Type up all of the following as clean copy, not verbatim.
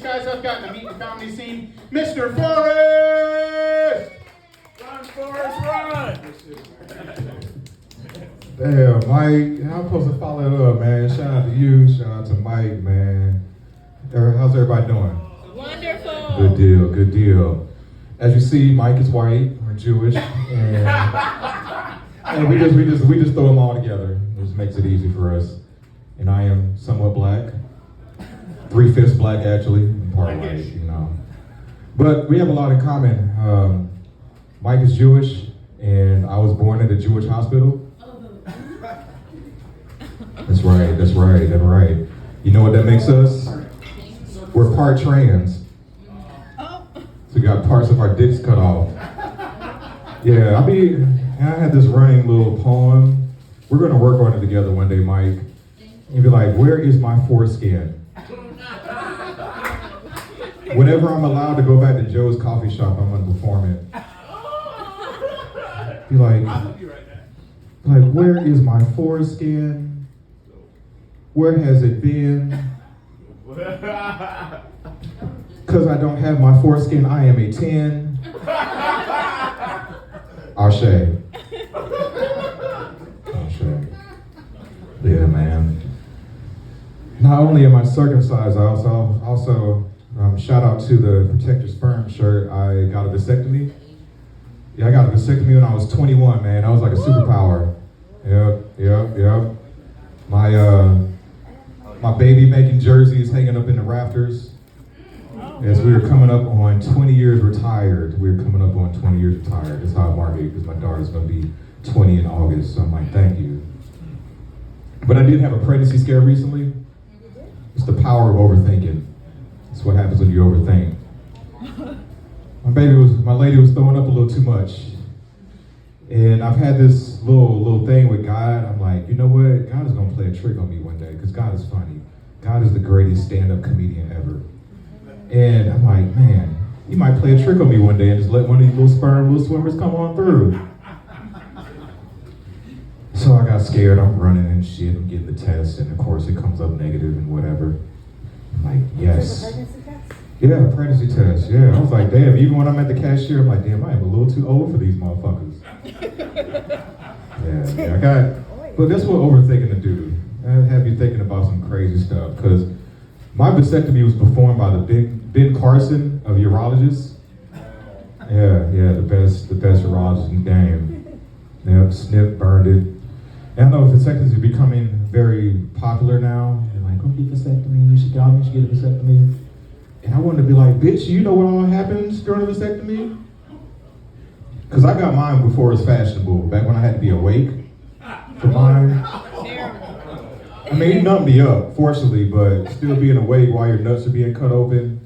guys I've gotten to meet in the comedy scene. Mr. Forrest! Run, Forrest, run! Damn, Mike, I'm supposed to follow it up, man. Shout out to you, shout out to Mike, man. How's everybody doing? Wonderful. Good deal, good deal. As you see, Mike is white, we're Jewish, and we just throw them all together. It just makes it easy for us. And I am somewhat black, 3/5 black actually, and part white, you know. But we have a lot in common. Mike is Jewish, and I was born at a Jewish hospital. That's right. You know what that makes us? We're part trans. So we got parts of our dicks cut off. Yeah, I had this running little poem. We're gonna work on it together one day, Mike. You'd be like, where is my foreskin? Whenever I'm allowed to go back to Joe's coffee shop, I'm gonna perform it. Be like, where is my foreskin? Where has it been? Cause I don't have my foreskin, I am a 10. Ashe. Yeah, man. Not only am I circumcised, I also shout out to the Protect Your Sperm shirt. I got a vasectomy. Yeah, I got a vasectomy when I was 21, man. That was like a superpower. Yep. My baby making jersey is hanging up in the rafters. As we were coming up on 20 years retired. That's how I mark it, because my daughter's gonna be 20 in August. So I'm like, thank you. But I did have a pregnancy scare recently. It's the power of overthinking. It's what happens when you overthink. My lady was throwing up a little too much. And I've had this little thing with God. I'm like, you know what? God is gonna play a trick on me one day, because God is funny. God is the greatest stand-up comedian ever. And I'm like, man, he might play a trick on me one day and just let one of these little swimmers come on through. So I got scared, I'm running and shit, I'm getting the test, and of course it comes up negative and whatever. I'm like, yes. Yeah, pregnancy test, yeah. I was like, damn, even when I'm at the cashier, I'm like, damn, I am a little too old for these motherfuckers. But that's what overthinking to do. I have you thinking about some crazy stuff, because my vasectomy was performed by the Ben Carson of urologists. Yeah, the best urologist in the game. Yep, snip, burned it. And I know vasectomies are becoming very popular now. They're like, go get vasectomy, you should get a vasectomy. And I wanted to be like, bitch, you know what all happens during a vasectomy? Because I got mine before it was fashionable, back when I had to be awake for mine. I mean, it numbed me up, fortunately, but still being awake while your nuts are being cut open.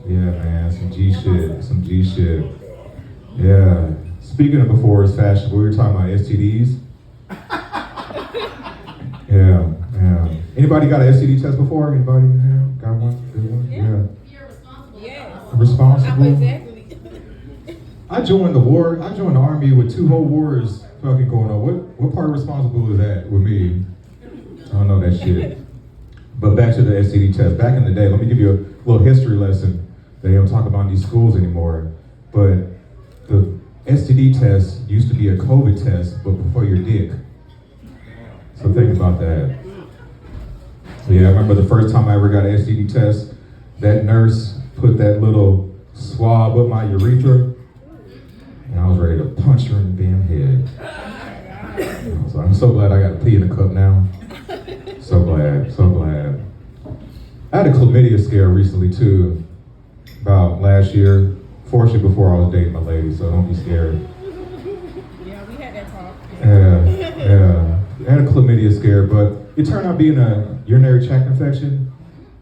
Yeah, man, some G shit. Yeah. Speaking of before it's fashionable, we were talking about STDs. Yeah. Anybody got an STD test before? Anybody? Yeah, got one? Good one? Yeah. You're responsible. Yes. Responsible? Exactly. I joined the army with 2 whole wars fucking going on. What part of responsible is that with me? I don't know that shit. But back to the STD test. Back in the day, let me give you a little history lesson. They don't talk about in these schools anymore. But the STD test used to be a COVID test, but for your dick. So think about that. So yeah, I remember the first time I ever got an STD test, that nurse put that little swab up my urethra, and I was ready to punch her in the damn head. So I'm so glad I got to pee in a cup now. So glad. I had a chlamydia scare recently too, about last year. Fortunately, before I was dating my lady, so don't be scared. Yeah, we had that talk. Yeah. I had a chlamydia scare, but it turned out being a urinary tract infection.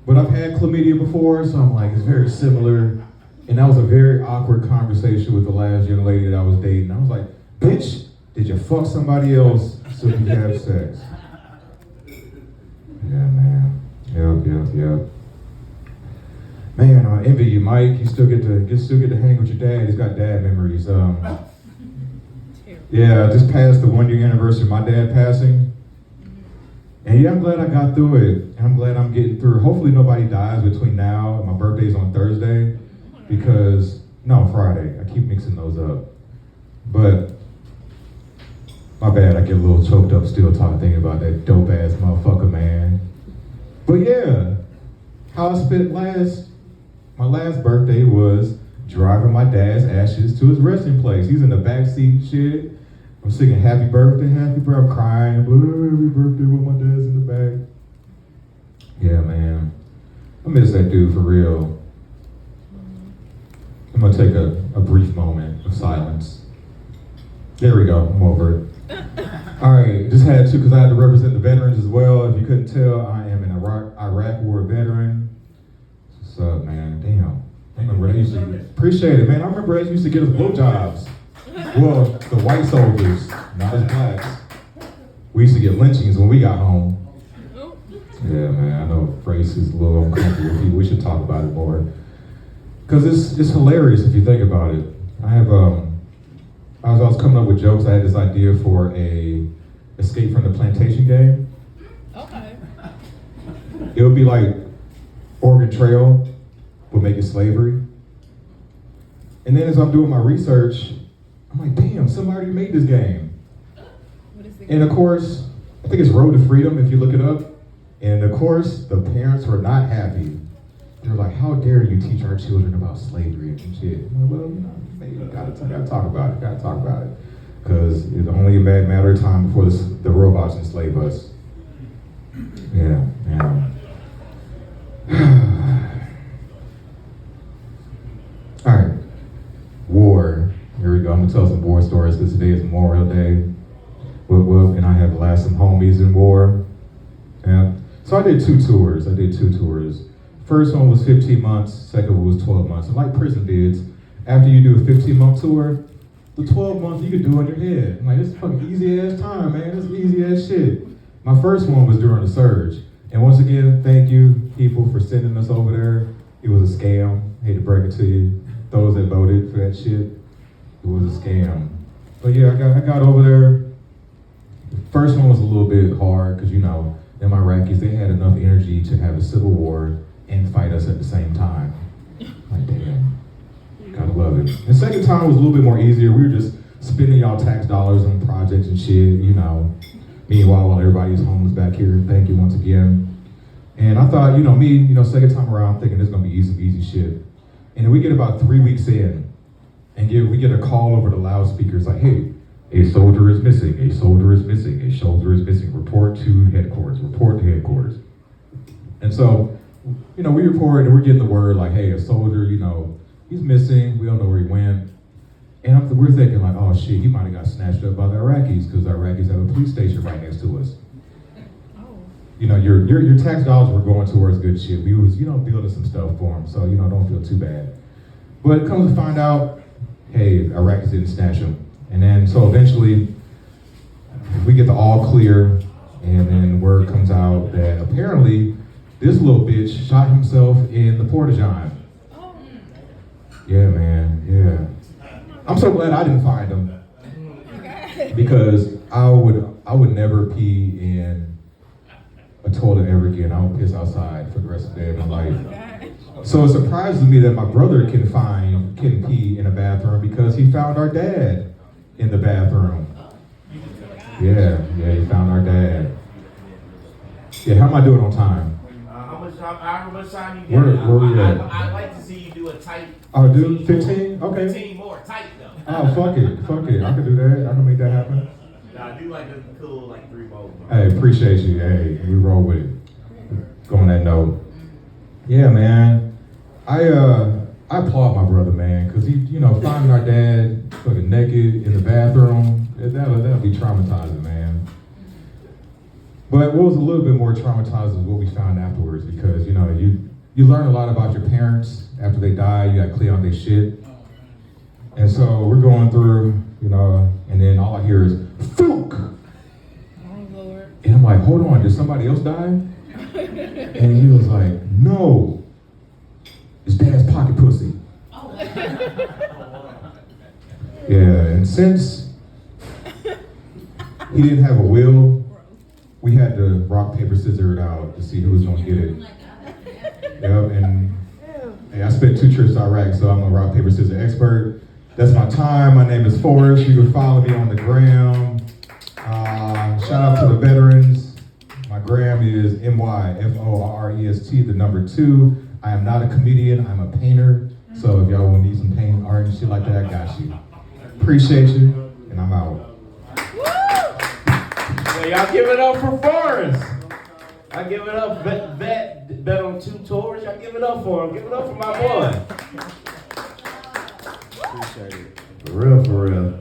But I've had chlamydia before, so I'm like, it's very similar. And that was a very awkward conversation with the last young lady that I was dating. I was like, bitch, did you fuck somebody else so you could have sex? Yeah, man. Yep. Man, I envy you, Mike. You still get to hang with your dad. He's got dad memories. Yeah, I just passed the 1 year anniversary of my dad passing. And yeah, I'm glad I got through it. And I'm glad I'm getting through. Hopefully nobody dies between now and my birthday. birthday's on Thursday because, no, Friday. I keep mixing those up. But, my bad, I get a little choked up still thinking about that dope ass motherfucker, man. But yeah, how I spent my last birthday was driving my dad's ashes to his resting place. He's in the back seat and shit. I'm singing happy birthday, I'm crying, happy birthday with my dad's in the back. Yeah, man. I miss that dude for real. I'm gonna take a brief moment of silence. There we go, I'm over it. All right, just had to, because I had to represent the veterans as well. If you couldn't tell, I am an Iraq War veteran. What's up, man? Damn. I remember they used to, appreciate it, man. I remember they used to get us blowjobs. Well, the white soldiers, not us blacks. We used to get lynchings when we got home. Yeah, man, I know race is a little uncomfortable with people. We should talk about it more. Because it's hilarious if you think about it. I have, as I was coming up with jokes, I had this idea for a Escape from the Plantation game. Okay. It would be like Oregon Trail, would make it slavery. And then as I'm doing my research, I'm like, damn, somebody already made this game. What is the And of course, I think it's Road to Freedom if you look it up. And of course, the parents were not happy. They're like, how dare you teach our children about slavery and shit. I'm like, well, you know, maybe gotta talk about it. Because it's only a matter of time before the robots enslave us. Yeah. All right, war. Here we go. I'm gonna tell some war stories because today is Memorial Day. And I have some homies in war. Yeah. So I did two tours. First one was 15 months, second one was 12 months. And like prison bids, after you do a 15-month tour, the 12 months you could do in your head. I'm like, this is fucking easy ass time, man. This is easy ass shit. My first one was during the surge. And once again, thank you, people, for sending us over there. It was a scam. Hate to break it to you. Those that voted for that shit, it was a scam. But yeah, I got over there. The first one was a little bit hard because, you know, them Iraqis, they had enough energy to have a civil war and fight us at the same time. Like, damn, gotta love it. The second time was a little bit more easier. We were just spending y'all tax dollars on projects and shit, you know. Meanwhile, while everybody's homeless back here, thank you once again. And I thought, second time around, thinking this is gonna be easy shit. And then we get about 3 weeks in, and we get a call over the loudspeakers like, hey, a soldier is missing, a soldier is missing, a soldier is missing. Report to headquarters, report to headquarters. And so, we report and we're getting the word like, hey, a soldier, he's missing, we don't know where he went. And we're thinking like, oh shit, he might have got snatched up by the Iraqis because the Iraqis have a police station right next to us. Your tax dollars were going towards good shit. We was, building some stuff for them, so, don't feel too bad. But it comes to find out, hey, Iraqis didn't snatch him. And then, so eventually, we get the all clear, and then word comes out that apparently, this little bitch shot himself in the Porta-John. Oh. Yeah, man, yeah. I'm so glad I didn't find him. Because I would never pee in a toilet ever again. I would piss outside for the rest of the day of my life. So it surprises me that my brother can pee in a bathroom because he found our dad in the bathroom. Yeah, he found our dad. Yeah, how am I doing on time? How much time you Where get? we at? I'd like to see you do a tight. Oh, dude, 15? Okay. 15 more, tight though. Oh, fuck it. I can do that. I can make that happen. I do like a cool 3 more. Hey, appreciate you. Hey, we roll with it. Go on that note. Yeah, man. I applaud my brother, man, because he, finding our dad fucking naked in the bathroom, that'll be traumatizing, man. But what was a little bit more traumatizing is what we found afterwards, because, you learn a lot about your parents after they die. You got to clean out their shit. And so we're going through, and then all I hear is, "Fook!" Oh, Lord. And I'm like, hold on, did somebody else die? And he was like, no, it's Dad's pocket pussy. Yeah, and since he didn't have a will, we had to rock, paper, scissors it out to see who was gonna get it. Yep, and spent 2 trips to Iraq, so I'm a rock, paper, scissors expert. That's my time. My name is Forrest. You can follow me on the gram. Shout out to the veterans. My gram is MYFORREST, the number 2. I am not a comedian, I'm a painter. So if y'all need some paint, art, and shit like that, I got you. Appreciate you, and I'm out. Well, y'all give it up for Forrest. I give it up. Bet on 2 tours. Y'all give it up for him. Give it up for my boy. Appreciate it. For real, for real.